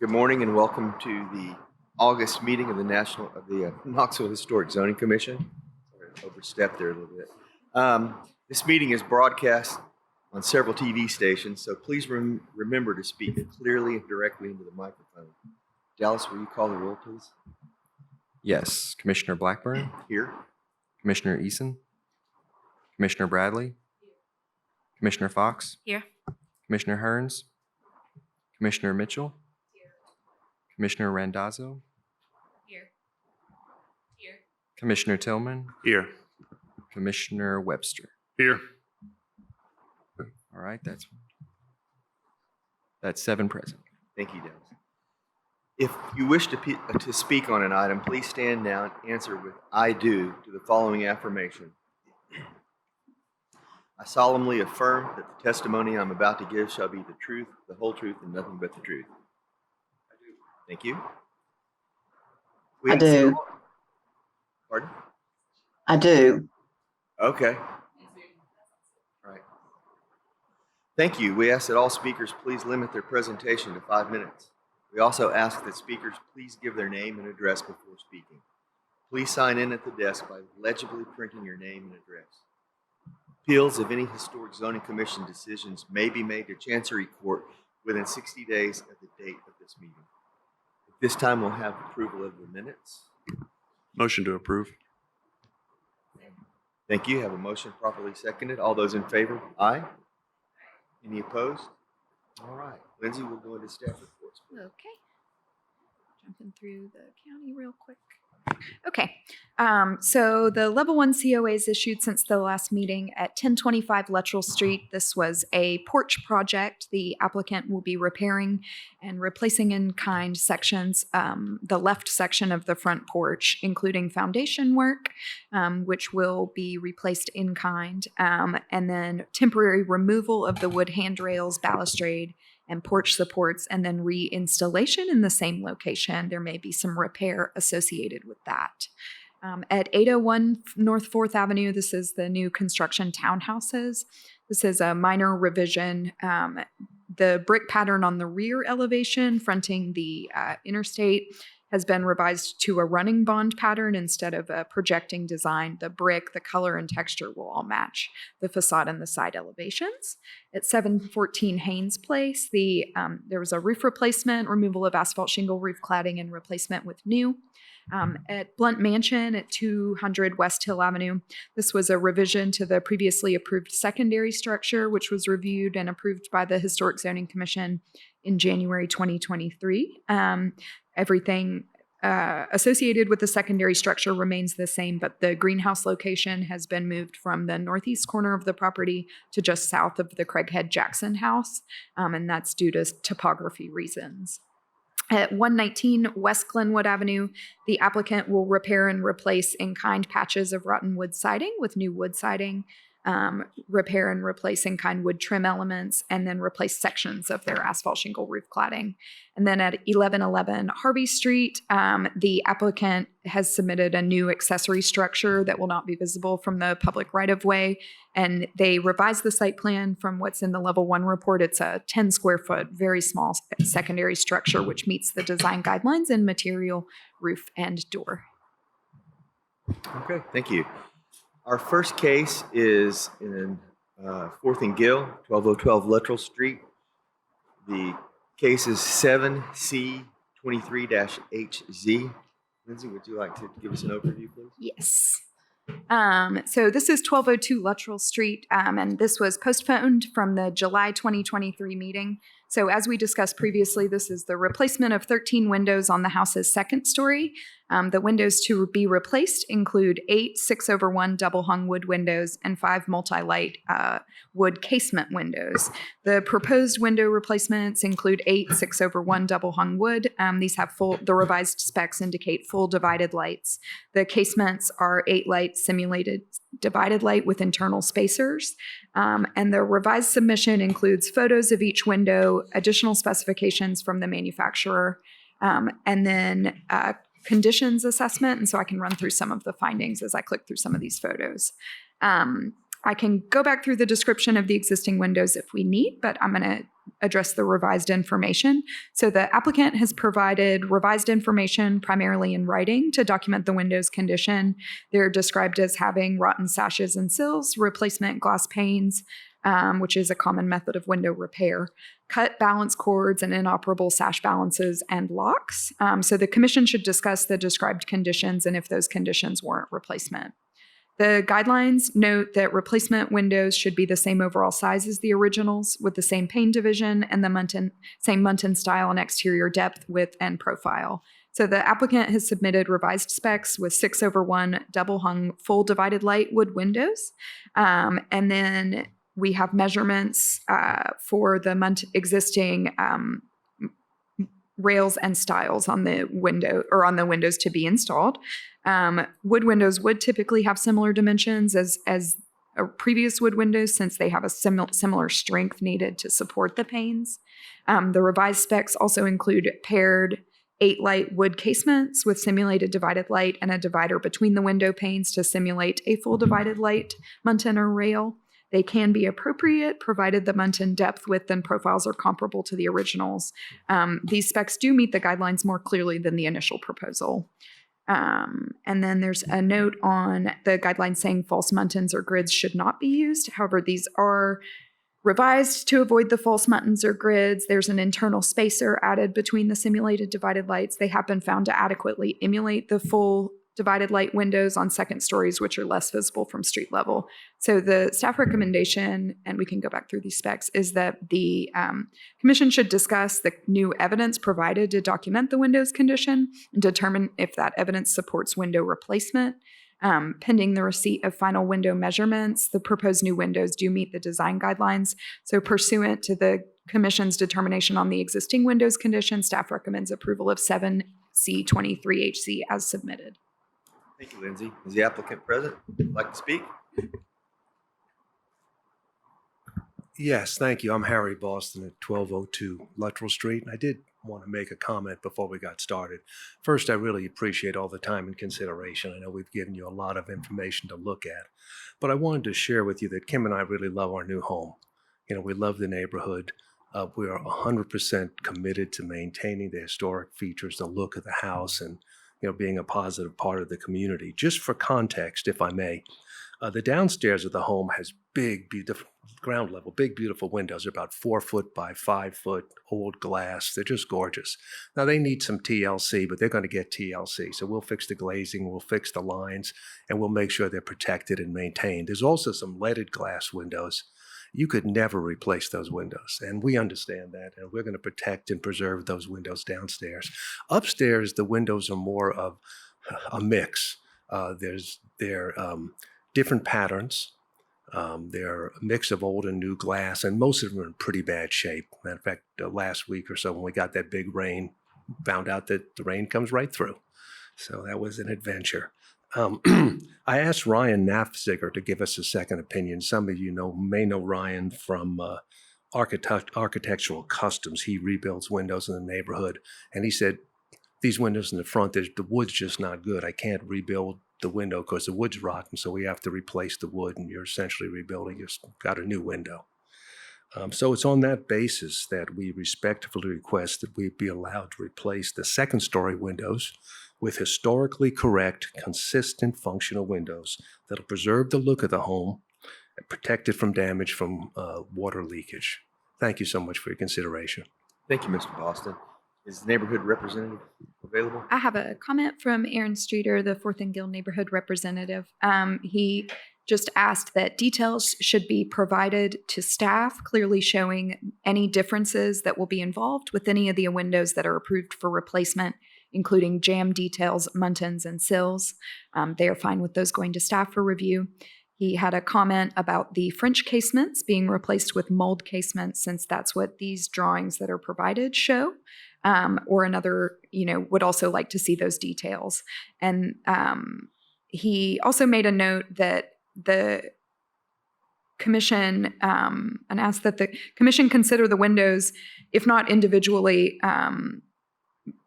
Good morning and welcome to the August meeting of the Knoxville Historic Zoning Commission. Sorry, I overstepped there a little bit. This meeting is broadcast on several TV stations, so please remember to speak clearly and directly into the microphone. Dallas, will you call the roll, please? Yes. Commissioner Blackburn. Here. Commissioner Eason. Commissioner Bradley. Commissioner Fox. Here. Commissioner Hearns. Commissioner Mitchell. Here. Commissioner Randazzo. Here. Here. Commissioner Tillman. Here. Commissioner Webster. Here. All right, that's 7 present. Thank you, Dallas. If you wish to speak on an item, please stand now and answer with "I do" to the following affirmation. I solemnly affirm that the testimony I'm about to give shall be the truth, the whole truth, and nothing but the truth. I do. Thank you. I do. Pardon? I do. Okay. All right. Thank you. We ask that all speakers please limit their presentation to 5 minutes. We also ask that speakers please give their name and address before speaking. Please sign in at the desk by legibly printing your name and address. Appeals of any Historic Zoning Commission decisions may be made to Chancery Court within 60 days of the date of this meeting. At this time, we'll have approval of the minutes. Motion to approve. Thank you. Have a motion properly seconded. All those in favor? Aye. Any opposed? All right. Lindsay will go into staff reports. Okay. Jumping through the county real quick. Okay. So the level 1 COA is issued since the last meeting at 1025 Luttrell Street. This was a porch project. The applicant will be repairing and replacing in-kind sections, the left section of the front porch, including foundation work, which will be replaced in kind, and then temporary removal of the wood handrails, balustrade, and porch supports, and then reinstallation in the same location. There may be some repair associated with that. At 801 North 4th Avenue, this is the new construction townhouses. This is a minor revision. The brick pattern on the rear elevation fronting the interstate has been revised to a running bond pattern instead of a projecting design. The brick, the color, and texture will all match the facade and the side elevations. At 714 Haynes Place, there was a roof replacement, removal of asphalt shingle roof cladding, and replacement with new. At Blunt Mansion at 200 West Hill Avenue, this was a revision to the previously approved secondary structure, which was reviewed and approved by the Historic Zoning Commission in January 2023. Everything associated with the secondary structure remains the same, but the greenhouse location has been moved from the northeast corner of the property to just south of the Craighead Jackson house, and that's due to topography reasons. At 119 West Glenwood Avenue, the applicant will repair and replace in-kind patches of rotten wood siding with new wood siding, repair and replace in-kind wood trim elements, and then replace sections of their asphalt shingle roof cladding. And then at 1111 Harvey Street, the applicant has submitted a new accessory structure that will not be visible from the public right-of-way, and they revised the site plan from what's in the level 1 report. It's a 10 square foot, very small secondary structure, which meets the design guidelines in material, roof, and door. Okay, thank you. Our first case is in 4th and Gill, 12012 Luttrell Street. The case is 7C23-HZ. Lindsay, would you like to give us an overview, please? Yes. So this is 1202 Luttrell Street, and this was postponed from the July 2023 meeting. So as we discussed previously, this is the replacement of 13 windows on the house's second story. The windows to be replaced include 8 6/1 double-hung wood windows and 5 multi-light wood casement windows. The proposed window replacements include 8 6/1 double-hung wood. These have the revised specs indicate full divided lights. The casements are 8 light simulated divided light with internal spacers. And the revised submission includes photos of each window, additional specifications from the manufacturer, and then conditions assessment. And so I can run through some of the findings as I click through some of these photos. I can go back through the description of the existing windows if we need, but I'm going to address the revised information. So the applicant has provided revised information primarily in writing to document the window's condition. They're described as having rotten sashes and sills, replacement glass panes, which is a common method of window repair, cut balance cords and inoperable sash balances and locks. So the commission should discuss the described conditions and if those conditions warrant replacement. The guidelines note that replacement windows should be the same overall size as the originals, with the same pane division and the same muntin style and exterior depth, width, and profile. So the applicant has submitted revised specs with 6/1 double hung full divided light wood windows. And then we have measurements for the existing rails and stiles on the window or on the windows to be installed. Wood windows would typically have similar dimensions as previous wood windows, since they have a similar strength needed to support the panes. The revised specs also include paired 8-light wood casements with simulated divided light and a divider between the window panes to simulate a full divided light muntin or rail. They can be appropriate provided the muntin depth, width, and profiles are comparable to the originals. These specs do meet the guidelines more clearly than the initial proposal. And then there's a note on the guidelines saying false muntins or grids should not be used. However, these are revised to avoid the false muntins or grids. There's an internal spacer added between the simulated divided lights. They have been found to adequately emulate the full divided light windows on second stories, which are less visible from street level. So the staff recommendation, and we can go back through these specs, is that the commission should discuss the new evidence provided to document the window's condition and determine if that evidence supports window replacement. Pending the receipt of final window measurements, the proposed new windows do meet the design guidelines. So pursuant to the commission's determination on the existing windows condition, staff recommends approval of 7C23HC as submitted. Thank you, Lindsay. Is the applicant present? Like to speak? Yes, thank you. I'm Harry Boston at 1202 Luttrell Street. And I did want to make a comment before we got started. First, I really appreciate all the time and consideration. I know we've given you a lot of information to look at, but I wanted to share with you that Kim and I really love our new home. You know, we love the neighborhood. We are 100% committed to maintaining the historic features, the look of the house, and being a positive part of the community. Just for context, if I may, the downstairs of the home has big, beautiful ground level, big, beautiful windows. They're about 4 foot by 5 foot old glass. They're just gorgeous. Now they need some TLC, but they're going to get TLC. So we'll fix the glazing, we'll fix the lines, and we'll make sure they're protected and maintained. There's also some leaded glass windows. You could never replace those windows, and we understand that, and we're going to protect and preserve those windows downstairs. Upstairs, the windows are more of a mix. They're different patterns. They're a mix of old and new glass, and most of them are in pretty bad shape. Matter of fact, last week or so when we got that big rain, found out that the rain comes right through. So that was an adventure. I asked Ryan Nafziger to give us a second opinion. Some of you may know Ryan from Architectural Customs. He rebuilds windows in the neighborhood, and he said, these windows in the front, the wood's just not good. I can't rebuild the window because the wood's rotten, so we have to replace the wood, and you're essentially rebuilding. You've got a new window. So it's on that basis that we respectfully request that we be allowed to replace the second-story windows with historically correct, consistent, functional windows that'll preserve the look of the home and protect it from damage from water leakage. Thank you so much for your consideration. Thank you, Mr. Boston. Is the neighborhood representative available? I have a comment from Aaron Streeter, the 4th and Guild neighborhood representative. He just asked that details should be provided to staff, clearly showing any differences that will be involved with any of the windows that are approved for replacement, including jamb details, muntins, and sills. They are fine with those going to staff for review. He had a comment about the French casements being replaced with mold casements, since that's what these drawings that are provided show. Or another, would also like to see those details. And he also made a note that the commission, and asked that the commission consider the windows, if not individually,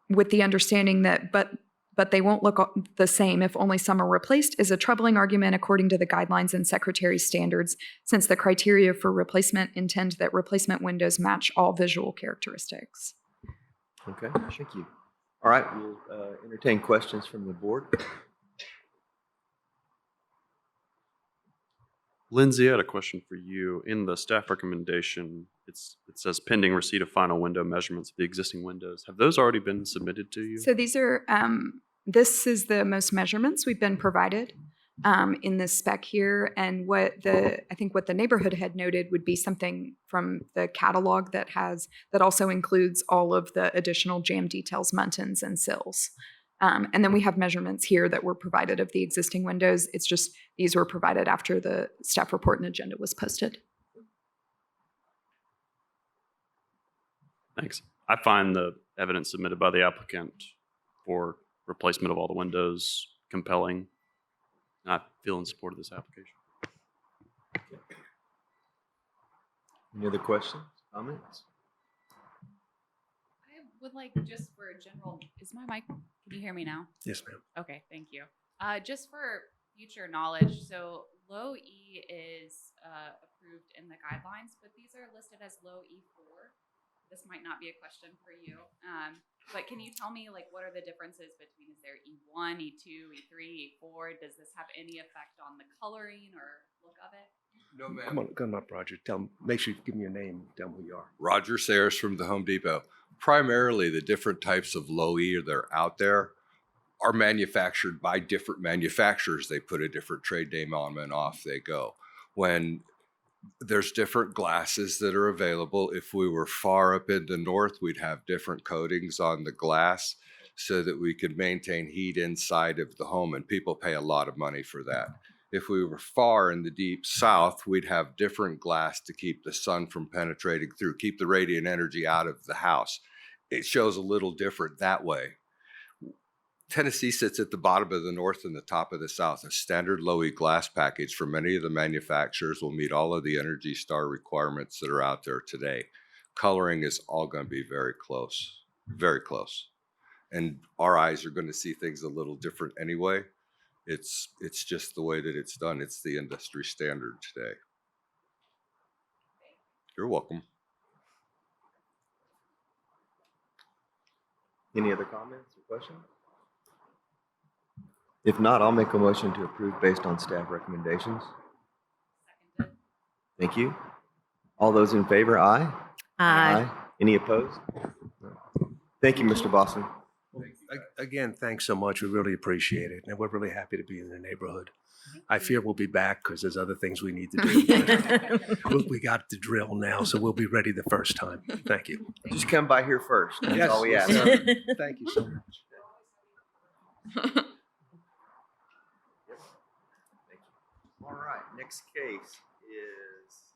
with the understanding that, but but they won't look the same if only some are replaced is a troubling argument according to the guidelines and Secretary standards, since the criteria for replacement intend that replacement windows match all visual characteristics. Okay, thank you. All right, we'll entertain questions from the board. Lindsay, I had a question for you. In the staff recommendation, it says pending receipt of final window measurements of the existing windows. Have those already been submitted to you? So these are, this is the most measurements we've been provided in this spec here. And I think what the neighborhood had noted would be something from the catalog that also includes all of the additional jam details, muntins, and sills. And then we have measurements here that were provided of the existing windows. It's just these were provided after the staff report and agenda was posted. Thanks. I find the evidence submitted by the applicant for replacement of all the windows compelling. I feel in support of this application. Any other questions, comments? I would like, just for a general, is my mic, can you hear me now? Yes, ma'am. Okay, thank you. Just for future knowledge, so low E is approved in the guidelines, but these are listed as low E4. This might not be a question for you, but can you tell me, like, what are the differences between, is there E1, E2, E3, E4? Does this have any effect on the coloring or look of it? No, Come up, Roger. Make sure you give me your name. Tell me who you are. Roger Sayers from the Home Depot. Primarily, the different types of low E that are out there are manufactured by different manufacturers. They put a different trade name on them and off they go. When there's different glasses that are available. If we were far up in the north, we'd have different coatings on the glass so that we could maintain heat inside of the home, and people pay a lot of money for that. If we were far in the deep south, we'd have different glass to keep the sun from penetrating through, keep the radiant energy out of the house. It shows a little different that way. Tennessee sits at the bottom of the north and the top of the south. A standard low E glass package for many of the manufacturers will meet all of the Energy Star requirements that are out there today. Coloring is all going to be very close, very close. And our eyes are going to see things a little different anyway. It's just the way that it's done. It's the industry standard today. You're welcome. Any other comments or questions? If not, I'll make a motion to approve based on staff recommendations. Seconded. Thank you. All those in favor, aye? Aye. Any opposed? No. Thank you, Mr. Boston. Again, thanks so much. We really appreciate it. And we're really happy to be in the neighborhood. I fear we'll be back because there's other things we need to do. We got the drill now, so we'll be ready the first time. Thank you. Just come by here first. That's Yes, all we ask. yes, sir. Thank you so much. All right, next case is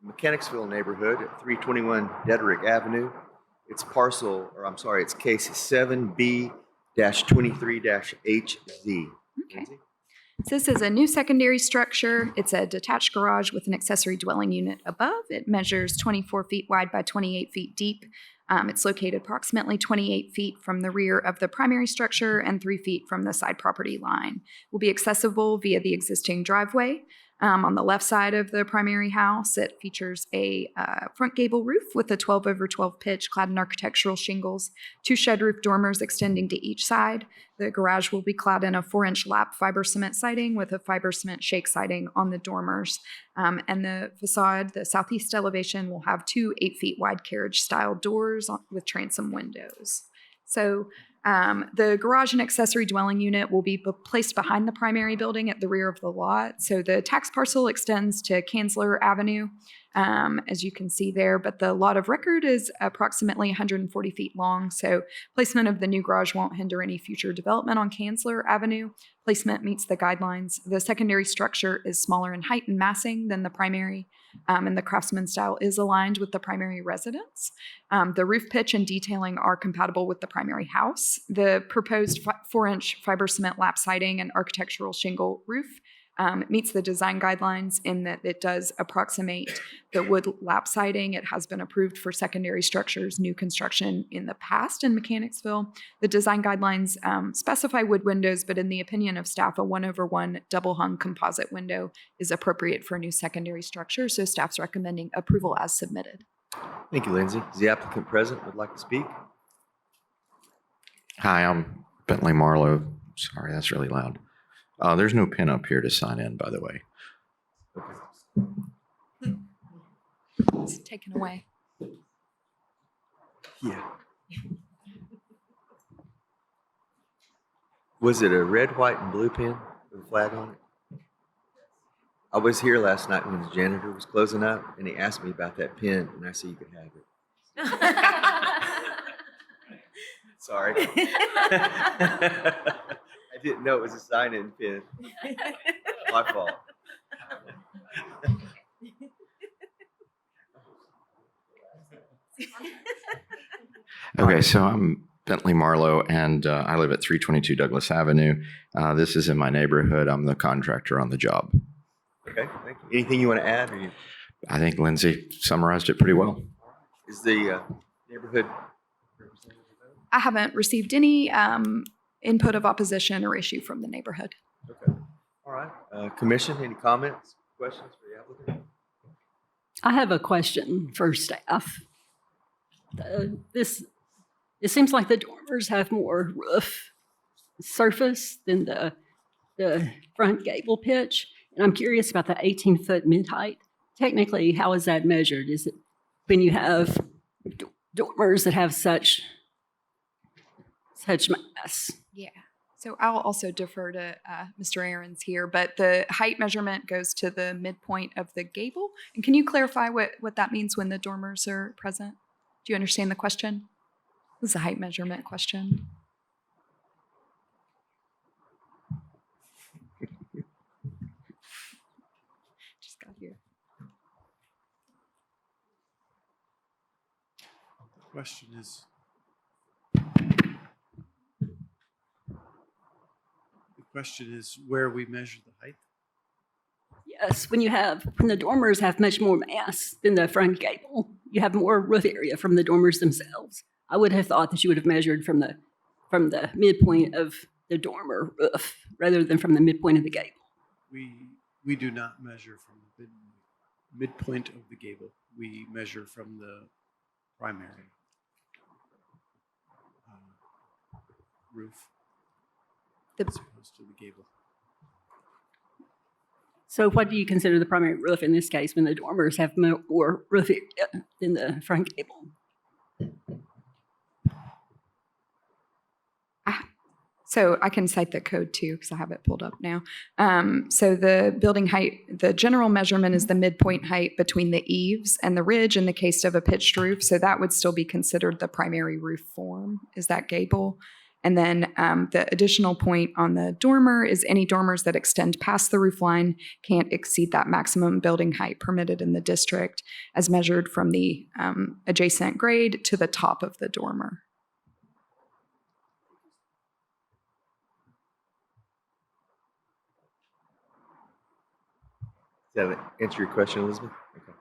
Mechanicsville neighborhood at 321 Dedrick Avenue. It's it's case 7B-23-HZ. Okay. So this is a new secondary structure. It's a detached garage with an accessory dwelling unit above. It measures 24 feet wide by 28 feet deep. It's located approximately 28 feet from the rear of the primary structure and 3 feet from the side property line. Will be accessible via the existing driveway. On the left side of the primary house, it features a front gable roof with a 12/12 pitch clad in architectural shingles, 2 shed roof dormers extending to each side. The garage will be clad in a 4-inch lap fiber cement siding with a fiber cement shake siding on the dormers. And the facade, the southeast elevation, will have 2 8-feet wide carriage style doors with transom windows. So the garage and accessory dwelling unit will be placed behind the primary building at the rear of the lot. So the tax parcel extends to Kanzler Avenue, as you can see there, but the lot of record is approximately 140 feet long. So placement of the new garage won't hinder any future development on Kanzler Avenue. Placement meets the guidelines. The secondary structure is smaller in height and massing than the primary, and the craftsman style is aligned with the primary residence. The roof pitch and detailing are compatible with the primary house. The proposed 4-inch fiber cement lap siding and architectural shingle roof It meets the design guidelines in that it does approximate the wood lap siding. It has been approved for secondary structures, new construction in the past in Mechanicsville. The design guidelines specify wood windows, but in the opinion of staff, a 1/1 double hung composite window is appropriate for a new secondary structure. So staff's recommending approval as submitted. Thank you, Lindsay. Is the applicant present would like to speak? Hi, I'm Bentley Marlowe. Sorry, that's really loud. There's no pin up here to sign in, by the way. It's taken away. Yeah. Was it a red, white, and blue pin with a flag on it? I was here last night when the janitor was closing up, and he asked me about that pin, and I said you could have it. Sorry. I didn't know it was a sign-in pin. My fault. Okay, so I'm Bentley Marlowe, and I live at 322 Douglas Avenue. This is in my neighborhood. I'm the contractor on the job. Okay, thank you. Anything you want to add? Or I think Lindsay summarized it pretty well. is the neighborhood representative available? I haven't received any input of opposition or issue from the neighborhood. Okay. All right. Commission, any comments, questions for the applicant? I have a question for staff. It seems like the dormers have more roof surface than the front gable pitch. And I'm curious about the 18-foot mid-height. Technically, how is that measured? Is it when you have dormers that have such mass? Yeah. So I'll also defer to Mr. Aaron's here, but the height measurement goes to the midpoint of the gable. And can you clarify what that means when the dormers are present? Do you understand the question? This is a height measurement question. Just got here. Question is, where we measure the height. Yes, when the dormers have much more mass than the front gable, you have more roof area from the dormers themselves. I would have thought that you would have measured from the midpoint of the dormer roof rather than from the midpoint of the gable. We do not measure from the midpoint of the gable. We measure from the primary roof as opposed to the gable. So what do you consider the primary roof in this case when the dormers have more roof area than the front gable? So I can cite the code too because I have it pulled up now. So the building height, the general measurement is the midpoint height between the eaves and the ridge in the case of a pitched roof. So that would still be considered the primary roof form, is that gable. And then the additional point on the dormer is any dormers that extend past the roof line can't exceed that maximum building height permitted in the district as measured from the adjacent grade to the top of the dormer. Does that answer your question, Elizabeth? Okay.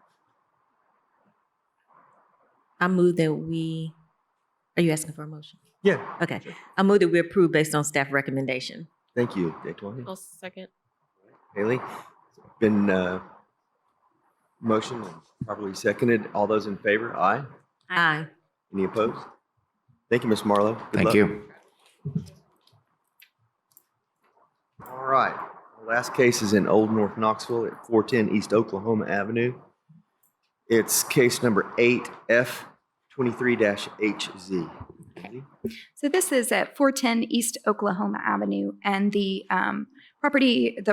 I move that we, are you asking for a motion? Yeah. Okay. Sure. I move that we approve based on staff recommendation. Thank you, Daytona. I'll second. Haley, it's been motion and properly seconded. All those in favor? Aye. Aye. Any opposed? Thank you, Ms. Marlowe. Good Thank luck. you. All right. The last case is in Old North Knoxville at 410 East Oklahoma Avenue. It's case number 8F23-HZ. So this is at 410 East Oklahoma Avenue, and the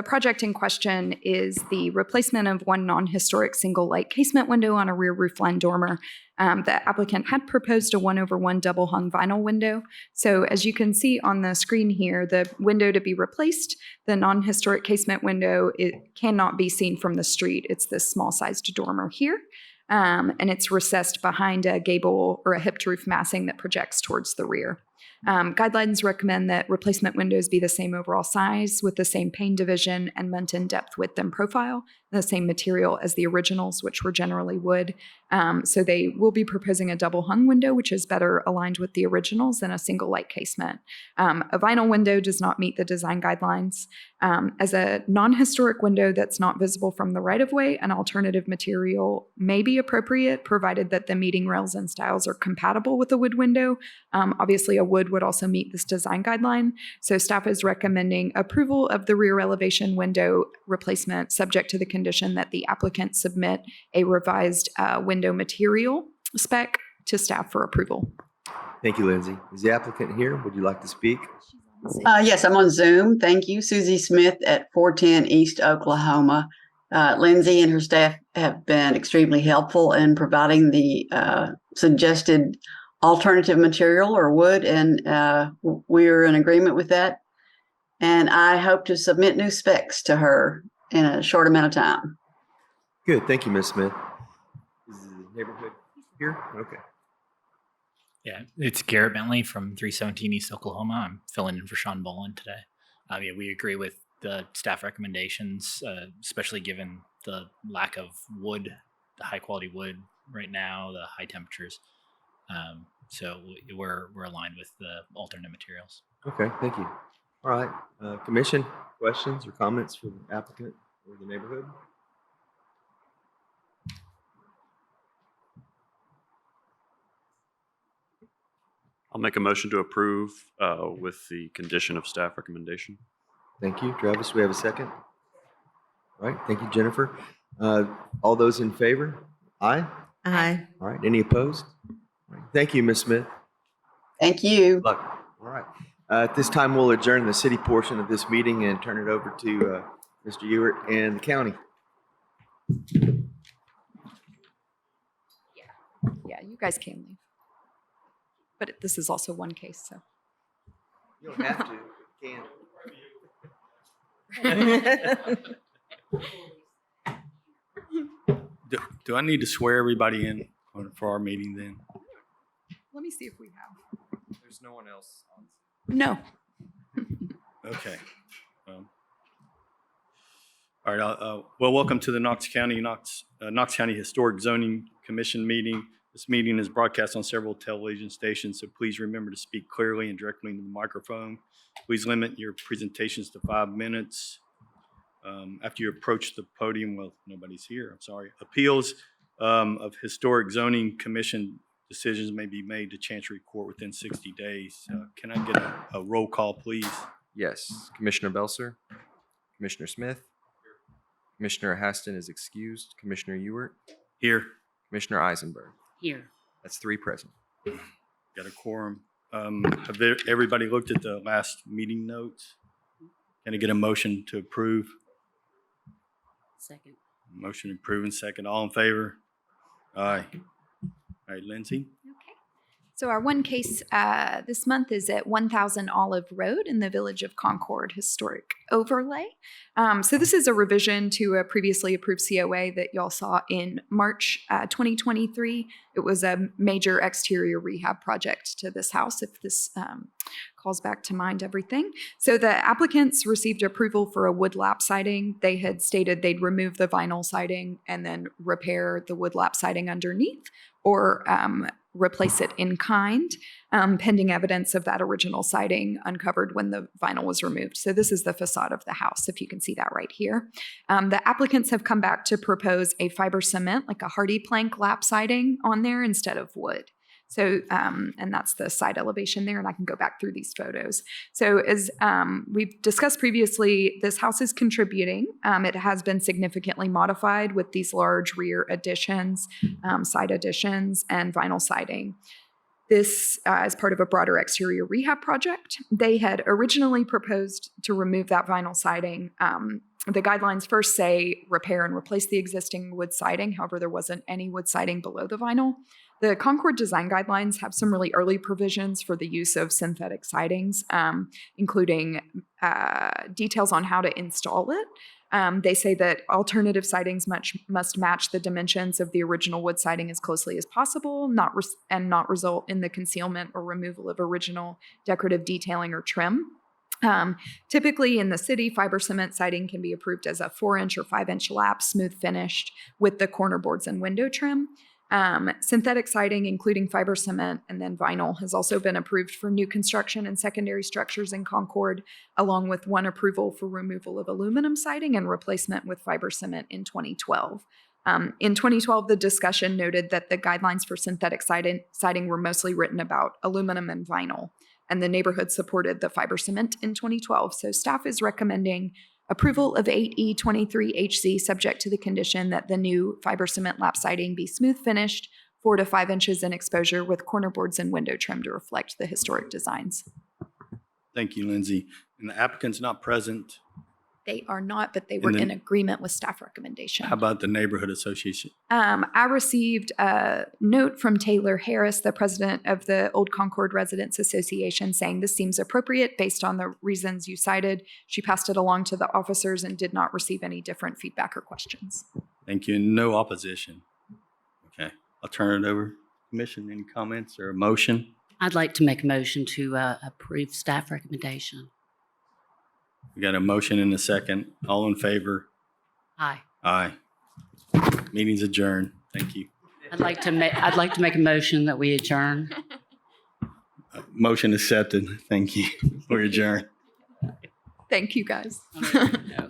project in question is the replacement of one non-historic single light casement window on a rear roofline dormer. The applicant had proposed a 1/1 double hung vinyl window. So as you can see on the screen here, the window to be replaced, the non-historic casement window, it cannot be seen from the street. It's this small sized dormer here. And it's recessed behind a gable or a hipped roof massing that projects towards the rear. Guidelines recommend that replacement windows be the same overall size with the same pane division and Muntin depth, width, and profile, the same material as the originals, which were generally wood. So they will be proposing a double hung window, which is better aligned with the originals than a single light casement. A vinyl window does not meet the design guidelines. As a non-historic window that's not visible from the right-of-way, an alternative material may be appropriate, provided that the meeting rails and stiles are compatible with a wood window. Obviously, a wood would also meet this design guideline. So staff is recommending approval of the rear elevation window replacement, subject to the condition that the applicant submit a revised window material spec to staff for approval. Thank you, Lindsay. Is the applicant here? Would you like to speak? Yes, I'm on Zoom. Thank you. Susie Smith at 410 East Oklahoma. Lindsay and her staff have been extremely helpful in providing the suggested alternative material or wood, and we're in agreement with that. And I hope to submit new specs to her in a short amount of time. Good. Thank you, Ms. Smith. Is the neighborhood here? Okay. Yeah, it's Garrett Bentley from 317 East Oklahoma. I'm filling in for Sean Boland today. Yeah, we agree with the staff recommendations, especially given the lack of wood, the high quality wood right now, the high temperatures. So we're aligned with the alternate materials. Okay. Thank you. All right. Commission, questions or comments for the applicant or the neighborhood? I'll make a motion to approve with the condition of staff recommendation. Thank you. Travis, we have a second? All right. Thank you, Jennifer. All those in favor? Aye. Aye. All right. Any opposed? All right. Thank you, Ms. Smith. Thank you. Good luck. All right. At this time, we'll adjourn the city portion of this meeting and turn it over to Mr. Ewert and the county. Yeah, you guys can leave. But this is also one case, so. You don't have to. You can. Do I need to swear everybody in for our meeting then? Let me see if we have. There's no one else on. No. Okay. All right. Well, welcome to the Knox County Historic Zoning Commission meeting. This meeting is broadcast on several television stations, so please remember to speak clearly and directly into the microphone. Please limit your presentations to 5 minutes. After you approach the podium, well, nobody's here, I'm sorry. Appeals of Historic Zoning Commission decisions may be made to Chancery Court within 60 days. Can I get a roll call, please? Yes. Commissioner Belser, Commissioner Smith, Commissioner Haston is excused, Commissioner Ewert, Here. Commissioner Eisenberg. Here. That's 3 present. Got a quorum. Have everybody looked at the last meeting notes? Can I get a motion to approve? Second. Motion approved and second. All in favor? Aye. All right, Lindsay? Okay. So our one case this month is at 1000 Olive Road in the Village of Concord Historic Overlay. So this is a revision to a previously approved COA that y'all saw in March 2023. It was a major exterior rehab project to this house, if this calls back to mind everything. So the applicants received approval for a wood lap siding. They had stated they'd remove the vinyl siding and then repair the wood lap siding underneath, or replace it in kind, pending evidence of that original siding uncovered when the vinyl was removed. So this is the facade of the house, if you can see that right here. The applicants have come back to propose a fiber cement, like a hardy plank lap siding on there instead of wood. So, and that's the side elevation there, and I can go back through these photos. So as we've discussed previously, this house is contributing. It has been significantly modified with these large rear additions, side additions, and vinyl siding. This is part of a broader exterior rehab project. They had originally proposed to remove that vinyl siding. The guidelines first say repair and replace the existing wood siding. However, there wasn't any wood siding below the vinyl. The Concord design guidelines have some really early provisions for the use of synthetic sidings, including details on how to install it. They say that alternative sidings must match the dimensions of the original wood siding as closely as possible, and not result in the concealment or removal of original decorative detailing or trim. Typically in the city, fiber cement siding can be approved as a 4-inch or 5-inch lap, smooth finished with the corner boards and window trim. Synthetic siding, including fiber cement and then vinyl, has also been approved for new construction and secondary structures in Concord, along with one approval for removal of aluminum siding and replacement with fiber cement in 2012. In 2012, the discussion noted that the guidelines for synthetic siding were mostly written about aluminum and vinyl, and the neighborhood supported the fiber cement in 2012. So staff is recommending approval of 8E23HC, subject to the condition that the new fiber cement lap siding be smooth finished, 4 to 5 inches in exposure, with corner boards and window trim to reflect the historic designs. Thank you, Lindsay. And the applicant's not present. They are not, but they were in agreement with staff recommendation. How about the neighborhood association? I received a note from Taylor Harris, the president of the Old Concord Residents Association, saying this seems appropriate based on the reasons you cited. She passed it along to the officers and did not receive any different feedback or questions. Thank you. No opposition. Okay. I'll turn it over. Commission, any comments or a motion? I'd like to make a motion to approve staff recommendation. We got a motion and a second. All in favor? Aye. Aye. Meeting's adjourned. Thank you. I'd like to make a motion that we adjourn. Motion accepted. Thank you. We're adjourned. Thank you, guys. No.